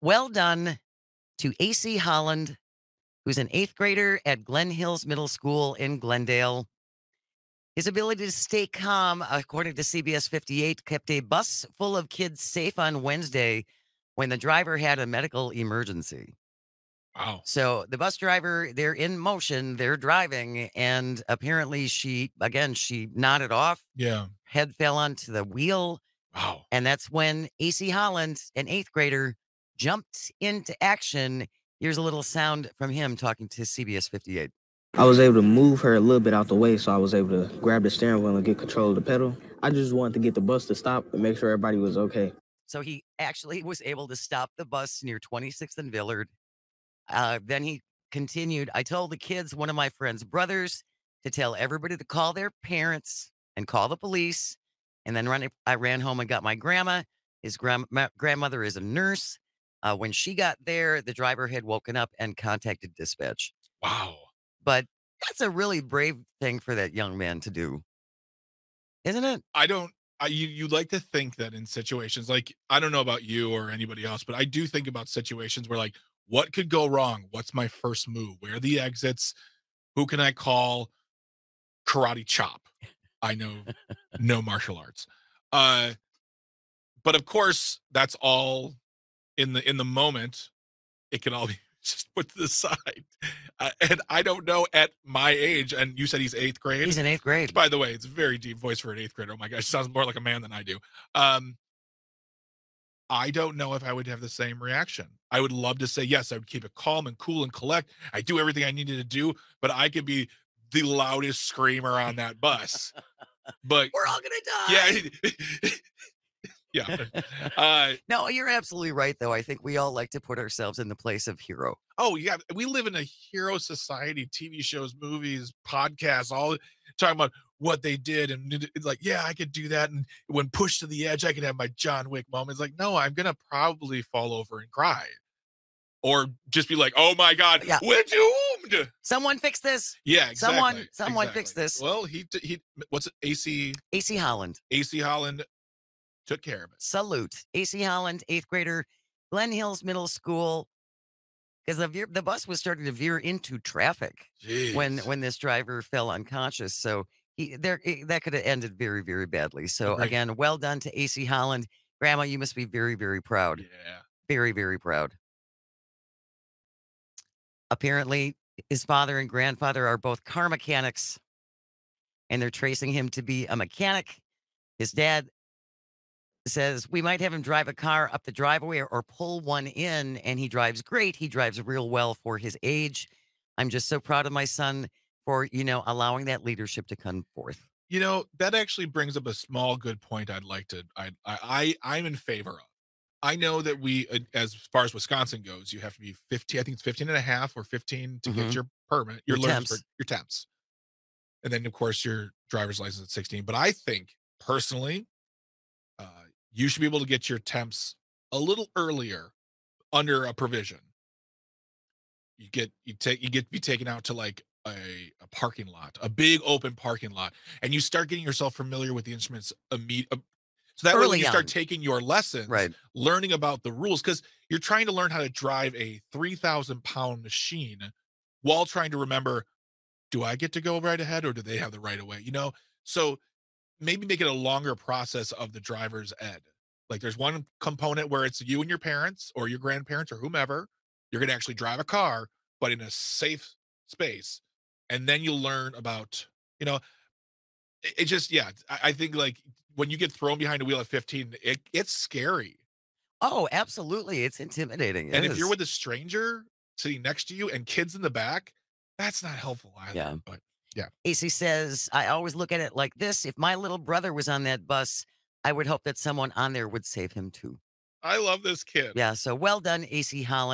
Well done to Acie Holland, who's an eighth grader at Glen Hills Middle School in Glendale. His ability to stay calm, according to CBS 58, kept a bus full of kids safe on Wednesday when the driver had a medical emergency. Wow. So the bus driver, they're in motion, they're driving, and apparently she nodded off, Yeah. head fell onto the wheel, Wow. and that's when Acie Holland, an eighth grader, jumped into action. Here's a little sound from him talking to CBS 58. I was able to move her a little bit out the way, so I was able to grab the steering wheel and get control of the pedal. I just wanted to get the bus to stop and make sure everybody was okay. So he actually was able to stop the bus near 26th and Villard. Then he continued, I told the kids, one of my friend's brothers, to tell everybody to call their parents and call the police. And then I ran home and got my grandma. His grandmother is a nurse. When she got there, the driver had woken up and contacted dispatch. Wow. But that's a really brave thing for that young man to do, isn't it? I don't you like to think that in situations like I don't know about you or anybody else, but I do think about situations where like what could go wrong? What's my first move? Where are the exits? Who can I call? Karate chop. I know no martial arts. Uh but of course that's all in the moment. It can all be just put to the side. And I don't know at my age, and you said he's 8th grade. He's in eighth grade. By the way, it's a very deep voice for an 8th grader. Oh my gosh, sounds more like a man than I do. I don't know if I would have the same reaction. I would love to say, yes, I would keep it calm and cool and collect. I do everything I needed to do, but I could be the loudest screamer on that bus. But We're all going to die. yeah, yeah. No, you're absolutely right, though. I think we all like to put ourselves in the place of hero. Oh, yeah. We live in a hero society, TV shows, movies, podcasts, all talking about what they did. And it's like, yeah, I could do that. And when pushed to the edge, I could have my John Wick moment. It's like, no, I'm going to probably fall over and cry. Or just be like, oh my God, Yeah. we're doomed. Someone fix this. Yeah, exactly. Someone exactly. fix this. Well, what's it? Acie Holland. Acie Holland took care of it. Salute. Acie Holland, eighth grader, Glen Hills Middle School. Because the bus was starting to veer into traffic when Jeez. this driver fell unconscious. So that could have ended very, very badly. So Agreed. again, well done to Acie Holland. Grandma, you must be very, very proud. Yeah. Very, very proud. Apparently, his father and grandfather are both car mechanics, and they're tracing him to be a mechanic. His dad says we might have him drive a car up the driveway or pull one in, and he drives great. He drives real well for his age. I'm just so proud of my son for, allowing that leadership to come forth. That actually brings up a small good point I'm in favor of. I know that as far as Wisconsin goes, you have to be 15, I think it's 15 and a half or 15 to get your permit, your temps. And then of course your driver's license at 16. But I think personally, you should be able to get your temps a little earlier under a provision. You get to be taken out to like a parking lot, a big open parking lot, and you start getting yourself familiar with the instruments so that way when you start taking your lessons, Right. learning about the rules, because you're trying to learn how to drive a 3,000-pound machine while trying to remember, do I get to go right ahead or do they have the right of way? So maybe make it a longer process of the driver's ed. Like there's one component where it's you and your parents or your grandparents or whomever. You're going to actually drive a car, but in a safe space. And then you'll learn about, it just, yeah, I think like when you get thrown behind a wheel at 15, it's scary. Oh, absolutely. It's intimidating. And if you're with a stranger sitting next to you and kids in the back, that's not helpful either. Yeah. But yeah. Acie says, I always look at it like this. If my little brother was on that bus, I would hope that someone on there would save him too. I love this kid. Yeah. So well done, Acie Holland.